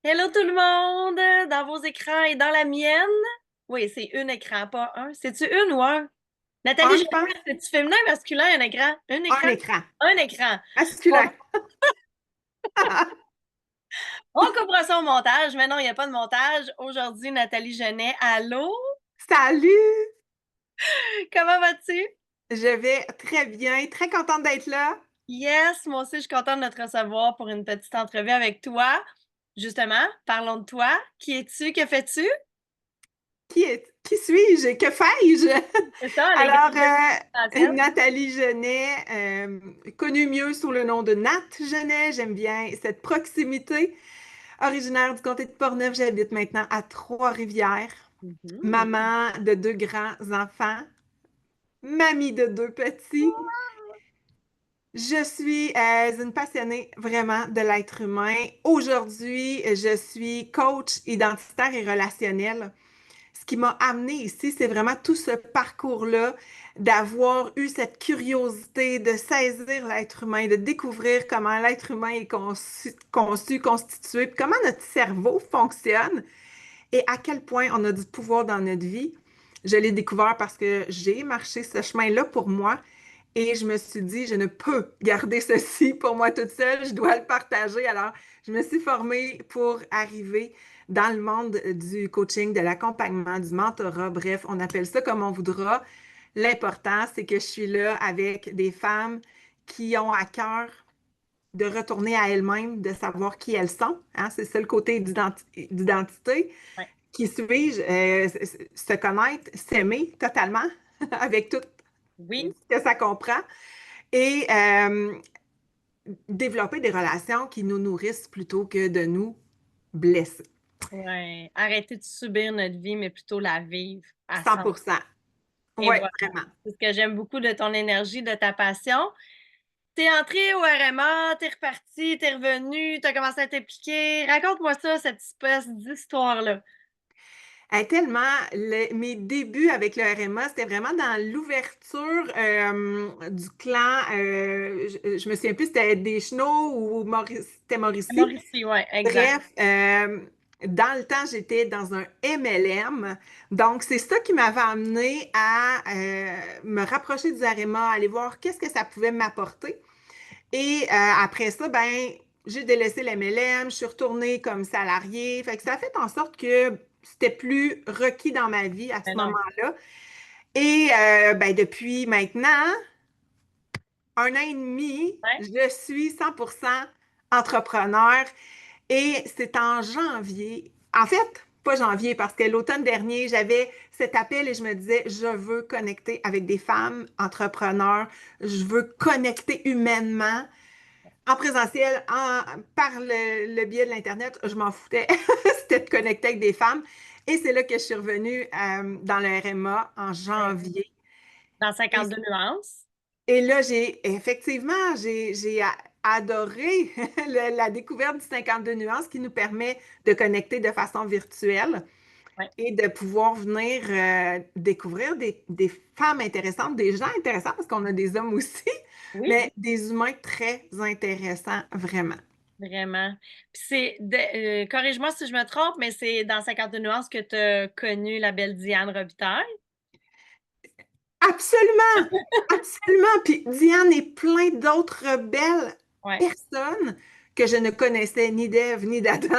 Hello tout le monde! Dans vos écrans et dans la mienne. Oui, c'est un écran, pas un. C'est-tu une ou un? Nathalie, Un, je pense. c'est-tu féminin, masculin, un écran? Un Un écran? écran. Un écran. Bon, Masculin. on coupera ça au montage, mais non, il n'y a pas de montage. Aujourd'hui, Nathalie Genet, allô? Salut! Comment vas-tu? Je vais très bien. Très contente d'être là. Yes, moi aussi, je suis contente de te recevoir pour une petite entrevue avec toi. Justement, parlons de toi. Qui es-tu? Que fais-tu? Qui suis-je? Que fais-je? C'est ça, les Alors, grandes questions essentielles. Nathalie Genet, connue mieux sous le nom de Nat Genet. J'aime bien cette proximité. Originaire du comté de Portneuf, j'habite maintenant à Trois-Rivières. Mhm. Maman de deux grands-enfants. Mamie de deux petits. Je suis une passionnée vraiment de l'être humain. Aujourd'hui, je suis coach identitaire et relationnel. Ce qui m'a amené ici, c'est vraiment tout ce parcours-là, d'avoir eu cette curiosité de saisir l'être humain, de découvrir comment l'être humain est constitué, puis comment notre cerveau fonctionne et à quel point on a du pouvoir dans notre vie. Je l'ai découvert parce que j'ai marché ce chemin-là pour moi et je me suis dit, je ne peux garder ceci pour moi toute seule, je dois le partager. Alors, je me suis formée pour arriver dans le monde du coaching, de l'accompagnement, du mentorat, bref, on appelle ça comme on voudra. L'important, c'est que je suis là avec des femmes qui ont à cœur de retourner à elles-mêmes, de savoir qui elles sont. Hein? C'est ça le côté d'identité. Ouais. Qui suis-je? Se connaître, s'aimer totalement, avec tout ce Oui. que ça comprend et développer des relations qui nous nourrissent plutôt que de nous blesser. Ouais, arrêter de subir notre vie, mais plutôt la vivre à 100. 100%. Et Oui, voilà, vraiment. c'est ce que j'aime beaucoup de ton énergie, de ta passion. T'es entré au RMA, t'es reparti, t'es revenu, t'as commencé à t'impliquer. Raconte-moi ça, cette espèce d'histoire-là. Tellement, mes débuts avec le RMA, c'était vraiment dans l'ouverture du clan. Je me souviens plus, c'était Deschenaux ou c'était Mauricie. Mauricie, ouais, exact. Bref, dans le temps, j'étais dans un MLM. Donc, c'est ça qui m'avait amené à me rapprocher du RMA, aller voir qu'est-ce que ça pouvait m'apporter. Et après ça, ben, j'ai délaissé l'MLM, je suis retournée comme salariée. Fait que ça a fait en sorte que c'était plus requis dans ma vie à ce Mais non. moment-là. Et ben, depuis maintenant, un an et demi, Ouais. je suis 100% entrepreneur. Et c'est en janvier, en fait, pas janvier, parce que l'automne dernier, j'avais cet appel et je me disais, je veux connecter avec des femmes entrepreneurs, je veux connecter humainement. En présentiel, par le biais de l'Internet, je m'en foutais. C'était de connecter avec des femmes. Et c'est là que je suis revenue dans le RMA en Ouais. janvier. Dans Et, 52 nuances. et là, j'ai adoré la découverte du 52 nuances qui nous permet de connecter de façon virtuelle Ouais. et de pouvoir venir découvrir des femmes intéressantes, des gens intéressants, parce qu'on a des hommes aussi, Oui, mais des humains très intéressants, vraiment. vraiment. Puis corrige-moi si je me trompe, mais c'est dans 52 nuances que tu as connu la belle Diane Robitaille. Absolument, absolument. Puis Diane et plein d'autres belles Ouais, personnes que je ne connaissais ni d'Ève ni d'Adam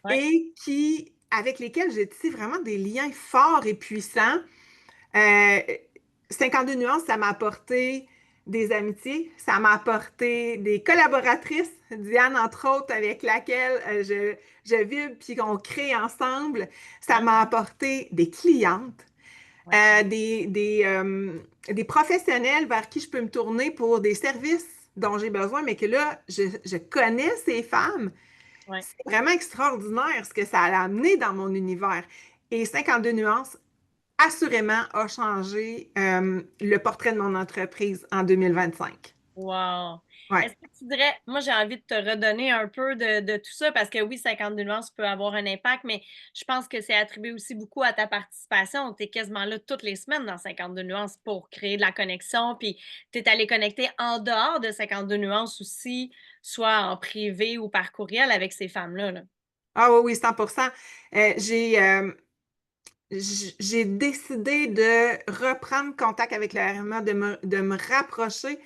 ouais. et avec lesquelles j'ai tissé vraiment des liens forts et puissants. Euh, 52 nuances, ça m'a apporté des amitiés, ça m'a apporté des collaboratrices, Diane entre autres, avec laquelle je vibre puis qu'on crée ensemble. Ça Hein? m'a apporté des clientes Ouais, des professionnels vers qui je peux me tourner pour des services dont j'ai besoin, mais que là, je connais ces femmes. ouais. C'est vraiment extraordinaire ce que ça a amené dans mon univers. Et 52 nuances, assurément, a changé le portrait de mon entreprise en 2025. Wow. Ouais. Est-ce que tu dirais, moi j'ai envie de te redonner un peu de tout ça parce que oui, 52 nuances peut avoir un impact, mais je pense que c'est attribué aussi beaucoup à ta participation. Tu es quasiment là toutes les semaines dans 52 nuances pour créer de la connexion, puis tu es allé connecter en dehors de 52 nuances aussi, soit en privé ou par courriel avec ces femmes-là. Là. Ah oui, oui, 100%. Euh, j'ai, euh, j'ai décidé de reprendre contact avec le RMA, de me rapprocher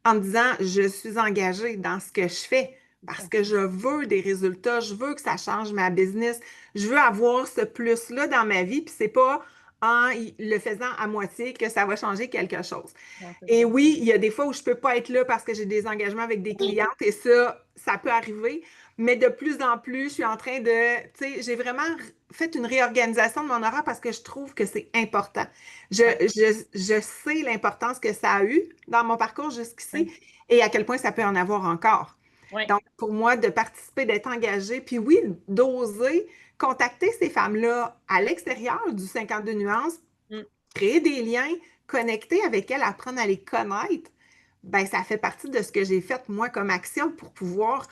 en me disant, je suis engagée dans ce que je fais parce que je veux des résultats, je veux que ça change ma business, je veux avoir ce plus-là dans ma vie, puis c'est pas en le faisant à moitié que ça va changer quelque chose. Non, c'est Et ça. oui, il y a des fois où je peux pas être là parce que j'ai des engagements avec des clientes et ça peut arriver. Mais de plus en plus, je suis en train de, tu sais, j'ai vraiment fait une réorganisation de mon horaire parce que je trouve que c'est important. Je, Ouais, je sais l'importance que ça a eu dans mon parcours ouais, jusqu'ici et à quel point ça peut en avoir encore. ouais. Donc, pour moi, de participer, d'être engagée, puis oui, d'oser contacter ces femmes-là à l'extérieur du 52 nuances, Mm. créer des liens, connecter avec elles, apprendre à les connaître, ben ça fait partie de ce que j'ai fait moi comme action pour pouvoir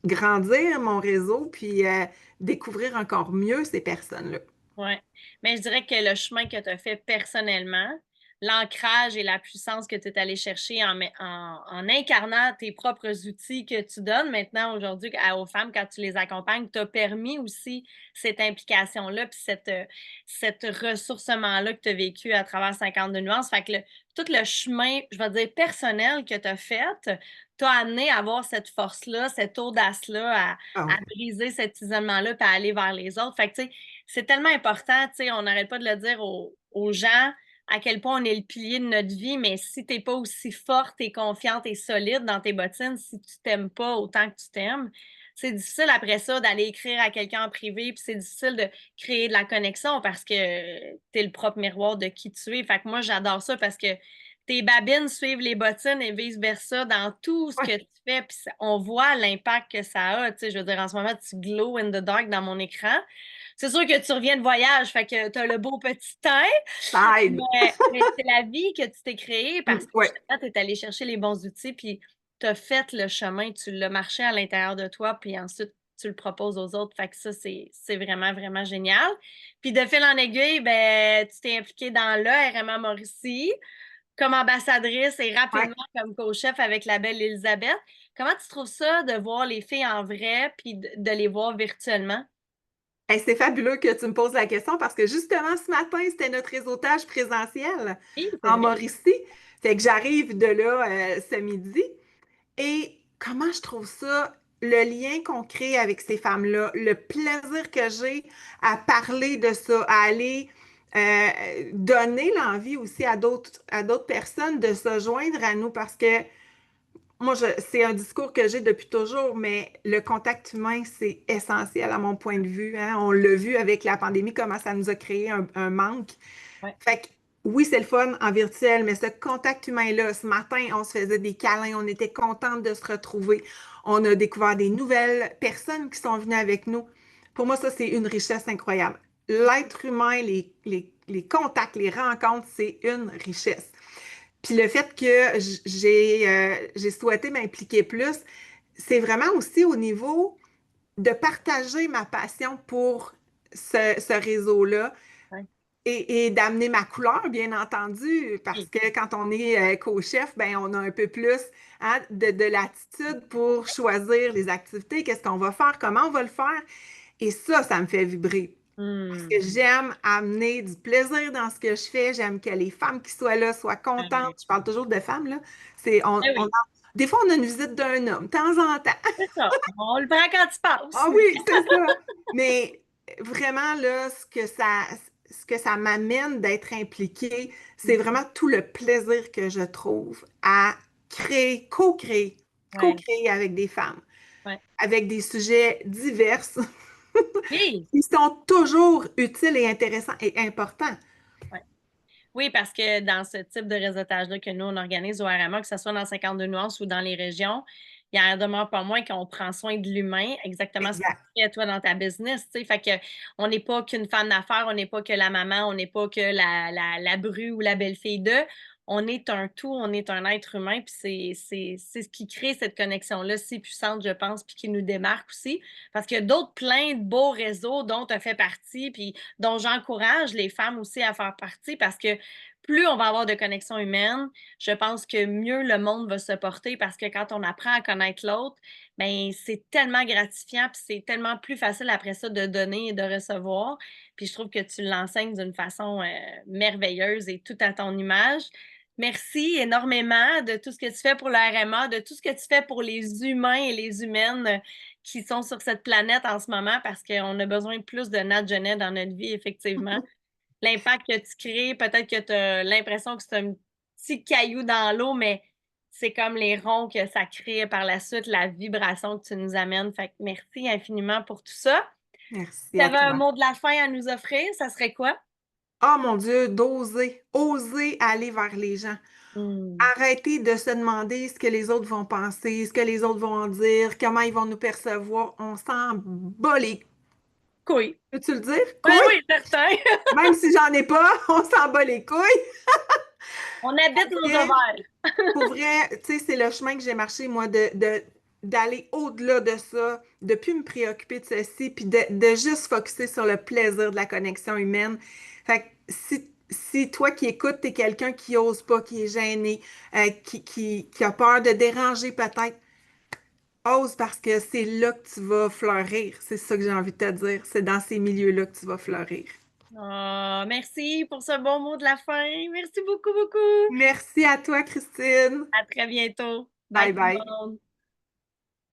grandir mon réseau puis découvrir encore mieux ces personnes-là. Ouais. Mais je dirais que le chemin que tu as fait personnellement, l'ancrage et la puissance que tu es allé chercher en incarnant tes propres outils que tu donnes maintenant aujourd'hui aux femmes quand tu les accompagnes, t'a permis aussi cette implication-là, puis cette ressourcement-là que tu as vécu à travers 52 nuances. Fait que tout le chemin, je vais dire, personnel que tu as fait, t'a amené à avoir cette force-là, cette audace-là, Ah à oui. briser cet isolement-là, puis à aller vers les autres. Fait que, tu sais, c'est tellement important, tu sais, on n'arrête pas de le dire aux gens à quel point on est le pilier de notre vie, mais si t'es pas aussi forte et confiante et solide dans tes bottines, si tu t'aimes pas autant que tu t'aimes, c'est difficile après ça d'aller écrire à quelqu'un en privé, puis c'est difficile de créer de la connexion parce que t'es le propre miroir de qui tu es. Fait que moi, j'adore ça parce que tes babines suivent les bottines et vice-versa dans tout ce que Ouais. tu fais, puis on voit l'impact que ça a. Tu sais, je veux dire, en ce moment, tu glow in the dark dans mon écran. C'est sûr que tu reviens de voyage, fait que tu as le beau petit teint, Ça aide. mais c'est la vie que tu t'es créée parce que Ouais. justement, tu es allé chercher les bons outils, puis tu as fait le chemin, tu l'as marché à l'intérieur de toi, puis ensuite, tu le proposes aux autres. Fait que ça, c'est vraiment, vraiment génial. Puis de fil en aiguille, ben, tu t'es impliquée dans le RMA Mauricie comme ambassadrice et Ouais. rapidement comme co-chef avec la belle Elisabeth. Comment tu trouves ça de voir les filles en vrai puis de les voir virtuellement? Hey, c'est fabuleux que tu me poses la question parce que justement ce matin, c'était notre réseautage présentiel Oui, c'est en vrai. Mauricie. Fait que j'arrive de là ce midi. Et comment je trouve ça, le lien qu'on crée avec ces femmes-là, le plaisir que j'ai à parler de ça, à aller donner l'envie aussi à d'autres personnes de se joindre à nous parce que moi, c'est un discours que j'ai depuis toujours, mais le contact humain, c'est essentiel à mon point de vue, hein. On l'a vu avec la pandémie, comment ça nous a créé un manque. Ouais. Fait que oui, c'est le fun en virtuel, mais ce contact humain-là, ce matin, on se faisait des câlins, on était contente de se retrouver. On a découvert des nouvelles personnes qui sont venues avec nous. Pour moi, ça, c'est une richesse incroyable. L'être humain, les contacts, les rencontres, c'est une richesse. Puis le fait que j'ai souhaité m'impliquer plus, c'est vraiment aussi au niveau de partager ma passion pour ce réseau-là Ouais. et d'amener ma couleur, bien entendu, parce Oui. que quand on est co-chef, ben, on a un peu plus hein, de latitude pour choisir les activités, qu'est-ce qu'on va faire, comment on va le faire. Et ça me fait vibrer. Parce Hmm. que j'aime amener du plaisir dans ce que je fais. J'aime que les femmes qui soient là soient Ah contentes. oui. Je parle toujours de femmes, là. C'est, Ah oui, des fois, on a une visite d'un homme, de temps en temps. c'est ça. On le prend quand tu passes. Ah oui, c'est ça. Mais vraiment, là, ce que ça m'amène d'être impliquée, c'est vraiment tout le plaisir que je trouve à créer, co-créer, Ouais, co-créer avec des femmes, ouais. avec des sujets divers Oui, qui sont toujours utiles et intéressants et importants. ouais. Oui, parce que dans ce type de réseautage-là que nous, on organise au RMA, que ce soit dans 52 nuances ou dans les régions, il y en demeure pas moins qu'on prend soin de l'humain, exactement ce que tu Exact. fais toi dans ta business, tu sais. Fait que on n'est pas qu'une femme d'affaires, on n'est pas que la maman, on n'est pas que la bru ou la belle-fille de. On est un tout, on est un être humain, puis c'est ce qui crée cette connexion-là si puissante, je pense, puis qui nous démarque aussi. Parce qu'il y a d'autres plein de beaux réseaux dont tu as fait partie, puis dont j'encourage les femmes aussi à faire partie parce que plus on va avoir de connexions humaines, je pense que mieux le monde va se porter parce que quand on apprend à connaître l'autre, ben c'est tellement gratifiant puis c'est tellement plus facile après ça de donner et de recevoir. Puis je trouve que tu l'enseignes d'une façon merveilleuse et tout à ton image. Merci énormément de tout ce que tu fais pour le RMA, de tout ce que tu fais pour les humains et les humaines qui sont sur cette planète en ce moment parce qu'on a besoin de plus de Nat Genet dans notre vie, effectivement. L'impact que tu crées, peut-être que tu as l'impression que c'est un petit caillou dans l'eau, mais c'est comme les ronds que ça crée par la suite, la vibration que tu nous amènes. Fait que merci infiniment pour tout ça. Merci Tu à avais un toi. mot de la fin à nous offrir, ça serait quoi? Oh mon Dieu, d'oser, oser aller vers les gens. Hmm. Arrêter de se demander ce que les autres vont penser, ce que les autres vont en dire, comment ils vont nous percevoir. On s'en bat les... Couille. Peux-tu le dire? Ben Couilles? oui, certain. Même si j'en ai pas, on s'en bat les couilles. On habite nos Vrai, ovaires. pour vrai, tu sais, c'est le chemin que j'ai marché, moi, d'aller au-delà de ça, de plus me préoccuper de ceci, puis de juste focuser sur le plaisir de la connexion humaine. Fait que si toi qui écoutes, t'es quelqu'un qui ose pas, qui est gêné, qui a peur de déranger peut-être, ose parce que c'est là que tu vas fleurir. C'est ça que j'ai envie de te dire. C'est dans ces milieux-là que tu vas fleurir. Ah, merci pour ce bon mot de la fin. Merci beaucoup, beaucoup. Merci à toi, Christine. À très bientôt. Bye Bye tout le bye. monde.